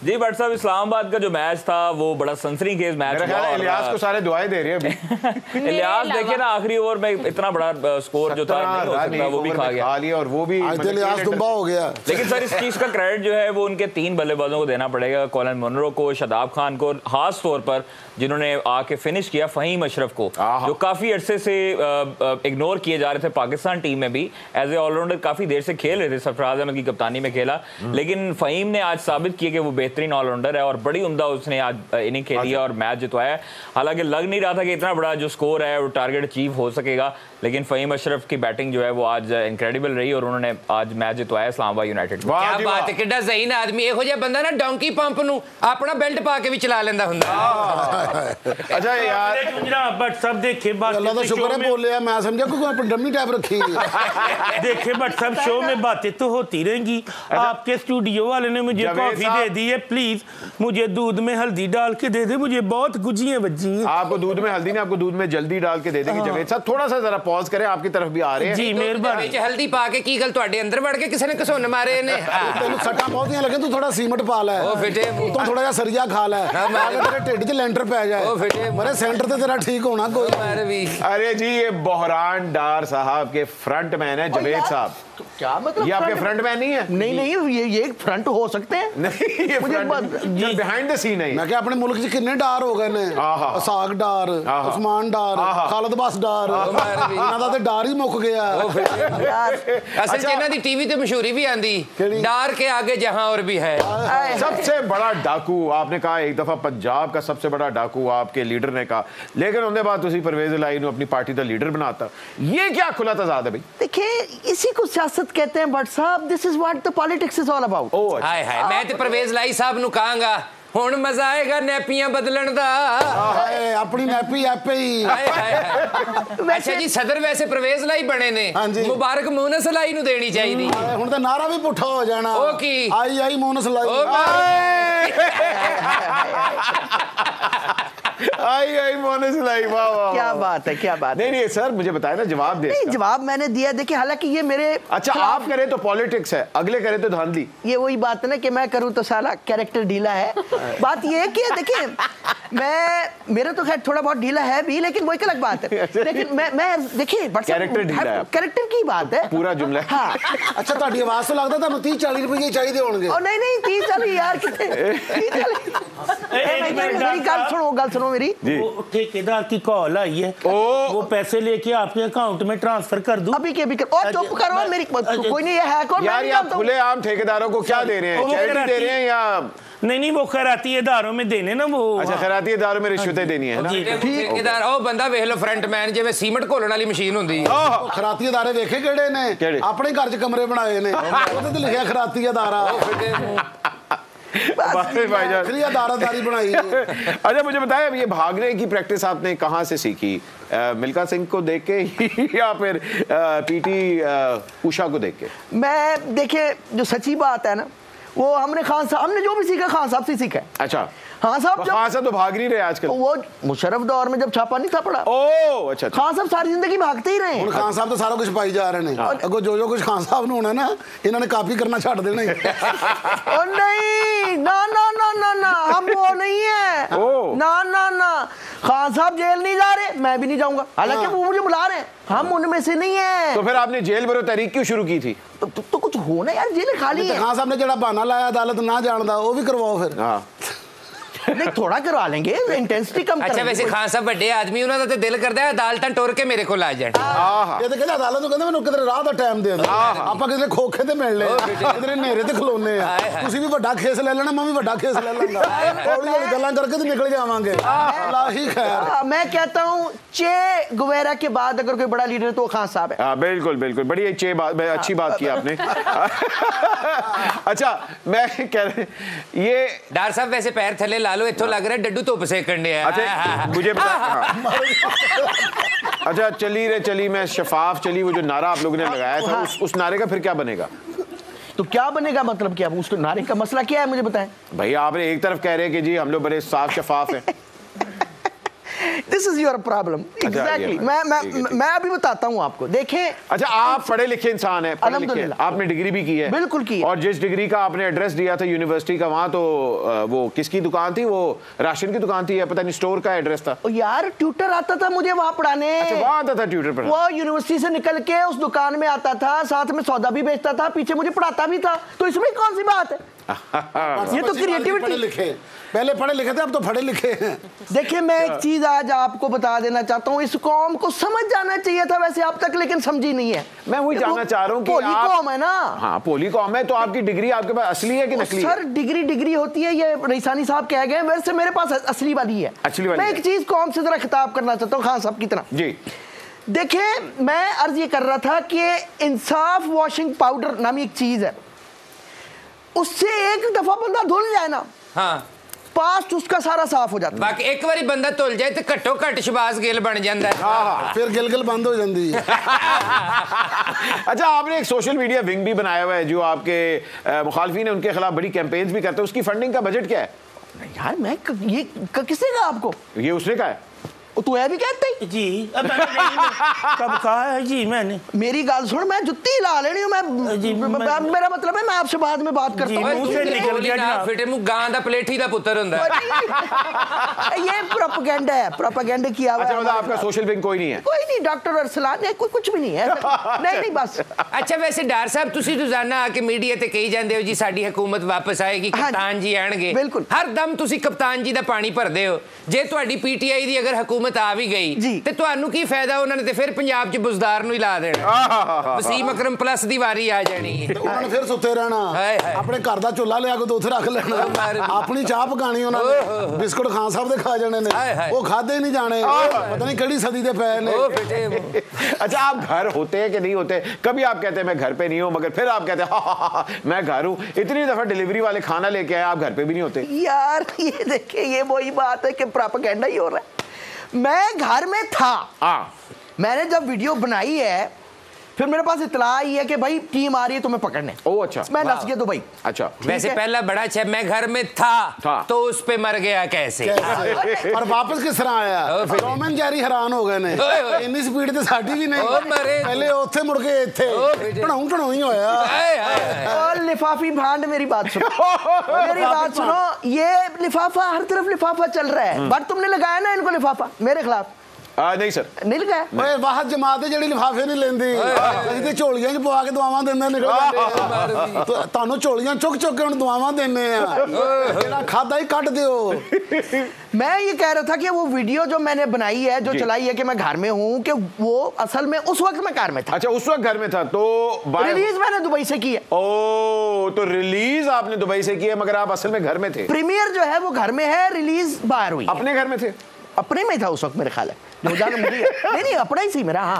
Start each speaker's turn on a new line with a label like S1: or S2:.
S1: जी भट्ट साहब, इस्लामाबाद का जो मैच था वो बड़ा सनसनीखेज मैच हुआ।
S2: इलियास को सारे दुआएं दे रहे हैं अभी।
S1: इलियास देखिए ना, आखिरी ओवर में इतना बड़ा स्कोर जो था नहीं हो सकता, वो भी खा गया
S2: और वो भी
S3: इलियास दुम्बा हो गया।
S1: लेकिन सर इस चीज का क्रेडिट जो है वो उनके 3 बल्लेबाजों को देना पड़ेगा, कॉलिन मुनरो को, शादाब खान को, खास तौर पर जिन्होंने आके फिनिश किया फ़हीम अशरफ को, जो काफी अरसे से इग्नोर किए जा रहे थे पाकिस्तान टीम में भी। एज ए ऑलराउंडर काफी देर से खेल रहे थे, सरफराज अहमद की कप्तानी में खेला, लेकिन फ़हीम ने आज साबित किया कि वो बेहतरीन ऑलराउंडर है और बड़ी उम्दा उसने आज इनिंग खेली है और मैच जितवाया है। हालांकि लग नहीं रहा था कि इतना बड़ा जो स्कोर है वो टारगेट अचीव हो सकेगा, लेकिन फ़हीम अशरफ की बैटिंग जो है वो आज इनक्रेडिबल रही और उन्होंने आज मैच जितवाया इस्लामाबाद यूनाइटेड।
S4: क्या बात है, किड्डा ज़हीन आदमी। ਇਹੋ ਜਿਹਾ ਬੰਦਾ ਨਾ ਡੌਂਕੀ ਪੰਪ ਨੂੰ ਆਪਣਾ ਬੈਲਟ ਪਾ ਕੇ ਵੀ ਚਲਾ ਲੈਂਦਾ ਹੁੰਦਾ।
S2: अच्छा यार
S5: बट सब देखे
S3: अल्लाह का शुक्र है बोले, मैं समझा कोई डमी टाइप रखी
S5: देखे बट सब शो में बातें तो होती रहेंगी। आपके स्टूडियो वाले ने मुझे कॉफी दे दी है, प्लीज मुझे दूध में हल्दी डाल के दे दे, मुझे बहुत गुजियां बजी हैं।
S2: आपको दूध में हल्दी ने आपको दूध में जल्दी डाल के दे देंगे। जावेद साहब थोड़ा सा जरा पॉज करें, आपकी तरफ भी आ रहे हैं
S5: जी मेहरबानी।
S4: ਵਿੱਚ ਹਲਦੀ ਪਾ ਕੇ ਕੀ ਗੱਲ ਤੁਹਾਡੇ ਅੰਦਰ ਵੜ ਕੇ ਕਿਸੇ ਨੇ ਘਸੁੰਨ ਮਾਰੇ ਨੇ?
S3: तेन सट्टा बहुतियां लगे, तू थोड़ा सीमेंट पा लै, तू थोड़ा जा सरिया खा लै, तेरे ढिड च लेंटर पै जाए, मेरे सेंटर ते तेरा ठीक होना कोई।
S2: अरे जी ये बहरान डार साहब के फ्रंट मैन है जावेद साहब।
S6: क्या मतलब?
S2: ये आपके फ्रंट मैन नहीं है?
S6: नहीं नहीं, ये फ्रंट हो सकते हैं।
S2: नहीं ये बिहाइंड द सीन है।
S3: मैं क्या अपने मुल्क च कितने डार हो गए ने, असाक डार, उस्मान डार, खालिद बस डार, इन्हां दा ते डार ही मुक गया।
S4: असल च इन्हां दी टीवी ते मशहूरी भी आंदी, डार के आगे जहां और भी है।
S2: सबसे बड़ा डाकू आपने कहा एक दफा, पंजाब का सबसे बड़ा डाकू आपके लीडर ने कहा, लेकिन उनके बाद तुसी परवेज इलाही नूं अपनी पार्टी दा लीडर बनाता। ये क्या खुला तजाद है भाई?
S6: देखिए इसी को सियासत कहते हैं भट्ट साहब। This is what the politics is all about.
S4: Hi hi, मैं ते परवेज इलाही साहब नूं कहांगा ਹੁਣ ਮਜ਼ਾ ਆਏਗਾ ਨੈਪੀਆਂ ਬਦਲਣ ਦਾ।
S3: ਆਪਣੀ ਨੈਪੀ ਆਪੇ ਹੀ।
S4: ਅੱਛਾ ਜੀ, ਸਦਰ ਵੈਸੇ ਪ੍ਰਵੇਜ਼ ਇਲਾਹੀ ਬਣੇ ਨੇ, ਮੁਬਾਰਕ ਮੂਨਸ ਇਲਾਹੀ ਨੂੰ ਦੇਣੀ ਚਾਹੀਦੀ।
S3: ਹੁਣ ਤਾਂ ਨਾਰਾ ਵੀ ਪੁੱਠਾ ਹੋ ਜਾਣਾ।
S4: ਉਹ ਕੀ?
S3: ਆਈ ਆਈ ਮੂਨਸ ਇਲਾਹੀ।
S2: आई आई मोनस लाई, वाह वाह।
S6: क्या बात है, क्या बात।
S2: नहीं नहीं सर मुझे बताया ना, जवाब दे।
S6: नहीं जवाब मैंने दिया। देखिए हालांकि ये मेरे
S2: अच्छा आप करें तो पॉलिटिक्स है, अगले करें तो धांधली।
S6: ये वही बात है ना कि मैं करूं तो साला कैरेक्टर ढीला है। बात ये है कि देखिए मैं मेरा तो खैर थोड़ा बहुत ढीला है भी, लेकिन वो एक अलग बात है। लेकिन मैं देखिए
S2: कैरेक्टर ढीला है,
S6: कैरेक्टर की बात है
S2: पूरा जुमला।
S6: हाँ
S3: अच्छा ਤੁਹਾਡੀ ਆਵਾਜ਼ ਤੋਂ ਲੱਗਦਾ ਤੁਹਾਨੂੰ 30-40 ਰੁਪਏ ਚਾਹੀਦੇ ਹੋਣਗੇ।
S6: और नहीं नहीं 30-40 यार कितने। मेरी गल सुनो मेरी।
S5: ठेकेदार की कॉल आई है, वो पैसे लेके आपके अकाउंट में ट्रांसफर कर दूं
S6: अभी के अभी कर। और चुप करो मेरी, कोई नहीं है कौन
S2: यार, ये आप खुले आम ठेकेदारों को क्या दे रहे हैं? चैरिटी दे रहे हैं या
S5: नहीं? वो खैराती इदारों में देने ना वो।
S2: अच्छा खैराती इदारों में रिश्वतें देनी है ना।
S4: ਠੇਕੇਦਾਰ ਉਹ ਬੰਦਾ ਵੇਖ ਲਓ, ਫਰੰਟ ਮੈਨ ਜਿਵੇਂ ਸੀਮੈਂਟ ਘੋਲਣ ਵਾਲੀ ਮਸ਼ੀਨ ਹੁੰਦੀ ਹੈ।
S3: ਖਰਾਤੀ ਅਦਾਰੇ ਵੇਖੇ ਕਿਹੜੇ ਨੇ? ਆਪਣੇ ਘਰ 'ਚ ਕਮਰੇ ਬਣਾਏ ਨੇ, ਉਹਦੇ ਤੇ ਲਿਖਿਆ ਖਰਾਤੀ ਅਦਾਰਾ। अदारादारी बनाई।
S2: अच्छा मुझे बताया ये भागने की प्रैक्टिस आपने कहाँ से सीखी? मिल्खा सिंह को देख के या फिर पीटी उषा को देख के?
S6: मैं देखिए जो सच्ची बात है ना, वो हमने खान साहब, हमने जो भी सीखा खान साहब से सीखा।
S2: अच्छा
S6: खान साहब
S2: खान साहब तो भाग नहीं रहे आजकल।
S6: वो मुशर्रफ दौर में जब छापा नहीं था पड़ा।
S2: ओह अच्छा।
S6: खान साहब सारी जिंदगी भागते ही रहे।
S3: खान साहब तो सारा कुछ पाई जा रहे हैं, अगो जो कुछ खान साहब ने होना ना, इन्होंने कॉपी करना छाड़ देना।
S6: और नहीं ना ना ना ना ना, हम वो नहीं है। ना ना ना, खान साहब जेल नहीं जा रहे, मैं भी नहीं जाऊंगा, हालांकि वो मुझे बुला रहे हैं, हम उनमें से नहीं है।
S2: तो फिर आपने जेल बरो तहरीक क्यों शुरू की थी?
S6: तो कुछ होना यार, जेल खाली है।
S3: खान साहब ने जड़ा बहाना लाया अदालत ना जानदा, वो भी करवाओ फिर।
S6: नहीं थोड़ा करवा लेंगे, इंटेंसिटी कम।
S4: अच्छा वैसे खान साहब ਵੱਡੇ ਆਦਮੀ, ਉਹਨਾਂ ਦਾ ਤੇ ਦਿਲ ਕਰਦਾ ਹੈ ਅਦਾਲਤਾਂ ਟੁਰ ਕੇ ਮੇਰੇ ਕੋਲ ਆ ਜਾਣ।
S3: ਇਹ ਤਾਂ ਕਹਿੰਦਾ ਅਦਾਲਤ ਨੂੰ ਕਹਿੰਦਾ ਮੈਨੂੰ ਕਿਧਰੇ ਰਾਹ ਦਾ ਟਾਈਮ ਦੇ ਦਿਓ, ਆਪਾਂ ਕਿਧਰੇ ਖੋਖੇ ਤੇ ਮਿਲ ਲੈ, ਕਿਧਰੇ ਹਨੇਰੇ ਤੇ ਖਲੋਨੇ ਆ। ਤੁਸੀਂ ਵੀ ਵੱਡਾ ਖੇਸ ਲੈ ਲੈਣਾ, ਮੈਂ ਵੀ ਵੱਡਾ ਖੇਸ ਲੈ ਲਾਂਗਾ, ਹੌਲੀ ਹੌਲੀ ਗੱਲਾਂ ਕਰਕੇ ਤੇ ਨਿਕਲ ਜਾਵਾਂਗੇ। ਲਾਹੀ खैर।
S6: मैं कहता हूँ चे गुवेरा के बाद अगर कोई बड़ा लीडर तो खान साहब है।
S2: बिल्कुल बिल्कुल, बड़ी अच्छी बात की आपने। अच्छा मैं कह रहा ये
S4: डार साहब वैसे पैर थले ला लो, इत्थों लग रहा है डड्डू धुप सेकण दे।
S2: अच्छा मुझे अच्छा चली मैं शफाफ चली, वो जो नारा आप लोगों ने लगाया था उस नारे का फिर क्या बनेगा?
S6: तो क्या बनेगा मतलब क्या? उसके नारे का मसला क्या है मुझे बताएं।
S2: भाई आपने एक तरफ कह रहे हैं कि जी हम लोग बड़े साफ शफाफ हैं।
S6: This is your problem. Exactly. मैं अभी बताता हूँ आपको, देखें।
S2: अच्छा, आप पढ़े लिखे इंसान हैं,
S6: अल्हम्दुलिल्लाह,
S2: आपने डिग्री भी की है।
S6: बिल्कुल की है।
S2: और जिस डिग्री का आपने एड्रेस दिया था यूनिवर्सिटी का, वहाँ तो वो किसकी दुकान थी? वो राशन की दुकान थी या पता नहीं स्टोर का एड्रेस था?
S6: यार ट्यूटर आता था मुझे वहाँ पढ़ाने।
S2: अच्छा, वहाँ आता था ट्यूटर पढ़ाने?
S6: वो यूनिवर्सिटी से निकल के उस दुकान में आता था, साथ में सौदा भी बेचता था, पीछे मुझे पढ़ाता भी था, तो इसमें कौन सी बात है? ये तो क्रिएटिविटी।
S3: पहले पढ़े लिखे थे, अब तो पढ़े लिखे हैं।
S6: देखिए, मैं एक चीज आज आपको बता देना चाहता हूँ, इस कौम को समझ जाना चाहिए था वैसे अब तक, लेकिन समझी नहीं है।
S2: मैं वही जानना चाह रहा हूँ कि
S6: पोली कौम है ना।
S2: हाँ, पोली कौम है, तो आपकी डिग्री आपके पास असली है कि नकली है?
S6: सर, डिग्री होती है, ये रईसानी साहब कह गए, वैसे मेरे पास असली वाली है।
S2: असली वाली।
S6: मैं एक चीज कौम से जरा खिताब करना चाहता हूँ, खान साहब की तरह
S2: जी।
S6: देखिए, मैं अर्ज ये कर रहा था कि इंसाफ वॉशिंग पाउडर नामी एक चीज है, उससे एक दफा बंदा धुल जाए ना,
S4: हाँ,
S6: पास्ट उसका सारा साफ हो जाता है।
S4: बाकी एक बारी बंदा धुल जाए तो घट्टो घट शबाज गिल बन जाता है।
S3: फिर गिलगिल बंद हो जाती है।
S2: अच्छा, आपने एक सोशल मीडिया विंग भी बनाया हुआ है जो आपके मुखालफिन है उनके खिलाफ बड़ी कैंपेन्स भी करते हैं, उसकी फंडिंग का बजट क्या है?
S6: यार मैं ये किसने कहा आपको?
S2: ये उसने कहा है।
S6: तू है भी कहते ही
S5: जी, अब मैंने कब कहा है जी? मैंने
S6: मेरी गाल सुन, मैं जुत्ती ला लेनी हूँ मेरा मतलब है मैं आपसे बाद में बात करता हूँ।
S5: मुंह से निकल गया
S4: ना फिटे मुंह गां दा पलेठी दा पुत्र हुंदा है।
S6: ये प्रोपेगेंडा है, प्रोपेगेंडा किया हुआ है।
S2: अच्छा, मतलब आपका सोशल विंग कोई नहीं है?
S6: कोई नहीं, डॉक्टर अरसलान है, कोई कुछ भी नहीं है। नहीं बस।
S4: अच्छा, वैसे डार साहब तुसी रोजाना आके मीडिया ते कही जांदे हो जी साडी हुकूमत वापस आएगी, कप्तान जी आणगे।
S6: बिल्कुल।
S4: हर दम तुसी कप्तान जी दा पानी भरदे हो। जे तुहाडी पीटीआई दी अगर हुकूमत आ भी गई ਤੇ ਤੁਹਾਨੂੰ ਕੀ ਫਾਇਦਾ? ਉਹਨਾਂ ਨੇ ਤੇ ਫਿਰ ਪੰਜਾਬ 'ਚ ਬੁਜ਼ਦਾਰ ਨੂੰ ਹੀ ਲਾ ਦੇਣਾ। ਵਸੀਮ ਅਕਰਮ ਪਲੱਸ ਦੀ ਵਾਰੀ ਆ ਜਾਣੀ ਹੈ।
S3: ਉਹਨਾਂ ਨੇ ਫਿਰ ਸੁੱਤੇ ਰਹਿਣਾ, ਆਪਣੇ ਘਰ ਦਾ ਚੁੱਲ੍ਹਾ ਲਿਆ ਕੇ ਉੱਥੇ ਰੱਖ ਲੈਣਾ, ਆਪਣੀ ਚਾਹ ਪਕਾਣੀ ਉਹਨਾਂ ਨੇ, ਬਿਸਕੁਟ ਖਾਨ ਸਾਹਿਬ ਦੇ ਖਾ ਜਾਣੇ ਨੇ, ਉਹ ਖਾਦੇ ਹੀ ਨਹੀਂ ਜਾਣੇ, ਪਤਾ नहीं ਕਿਹੜੀ सदी ਦੇ ਪਏ ਨੇ।
S2: अच्छा, आप घर होते हैं कि नहीं होते? कभी आप कहते हैं मैं घर पे नहीं हूँ, मगर फिर आप कहते हैं मैं घर हूँ। इतनी दफा डिलीवरी वाले खाना लेके आए, आप घर पे भी नहीं होते?
S6: यार ये देखिए, ये वही बात है कि प्रोपेगेंडा ही हो रहा है। मैं घर में था, मैंने जब वीडियो बनाई है, फिर मेरे पास इतला आई है कि भाई टीम आ रही है तुम्हें पकड़ने।
S2: ओह अच्छा।
S6: मैं नस गया दुबई।
S2: अच्छा,
S4: वैसे पहला बड़ा अच्छा, मैं घर में था तो उस पे मर गया कैसे?
S3: और वापस किस तरह आया? रोमन जैरी हैरान हो गए ने, इन्नी स्पीड ते साडी भी नहीं, पहले ओथे मुड़ के इथे ढणाऊ ही होया।
S6: और लिफाफी भांड, मेरी बात सुनो, मेरी बात सुनो, ये लिफाफा हर तरफ लिफाफा चल रहा है, बट तुमने लगाया ना इनको लिफाफा मेरे खिलाफ?
S2: नहीं सर,
S6: नहीं लगाया।
S3: ਓਏ ਵਾਹਤ ਜਮਾਤ ਜਿਹੜੀ ਲਿਫਾਫੇ ਨਹੀਂ ਲੈਂਦੀ, ਅਸੀਂ ਤੇ ਝੋਲੀਆਂ 'ਚ ਪਵਾ ਕੇ ਦੁਆਵਾਂ ਦਿੰਦੇ ਨਿਕਲ ਜਾਂਦੇ ਆ। ਤੁਹਾਨੂੰ ਝੋਲੀਆਂ ਚੁੱਕ ਕੇ ਹੁਣ ਦੁਆਵਾਂ ਦਿੰਨੇ ਆ, ਜਿਹੜਾ ਖਾਦਾ ਹੀ ਕੱਢ ਦਿਓ।
S6: मैं ये कह रहा था कि वो वीडियो जो मैंने बनाई है, जो चलाई है कि मैं घर में हूँ, कि वो असल में उस वक्त मैं कार में था।
S2: अच्छा, उस वक्त घर में था, तो
S6: रिलीज मैंने दुबई से की है।
S2: ओ, तो रिलीज आपने दुबई से की है, मगर आप असल में घर में थे?
S6: प्रीमियर जो है वो घर में है, रिलीज बाहर हुई।
S2: अपने घर में थे?
S6: अपने में था उस वक्त मेरे ख्याल है, जो जाना मुझे नहीं अपना ही सी मेरा। हाँ,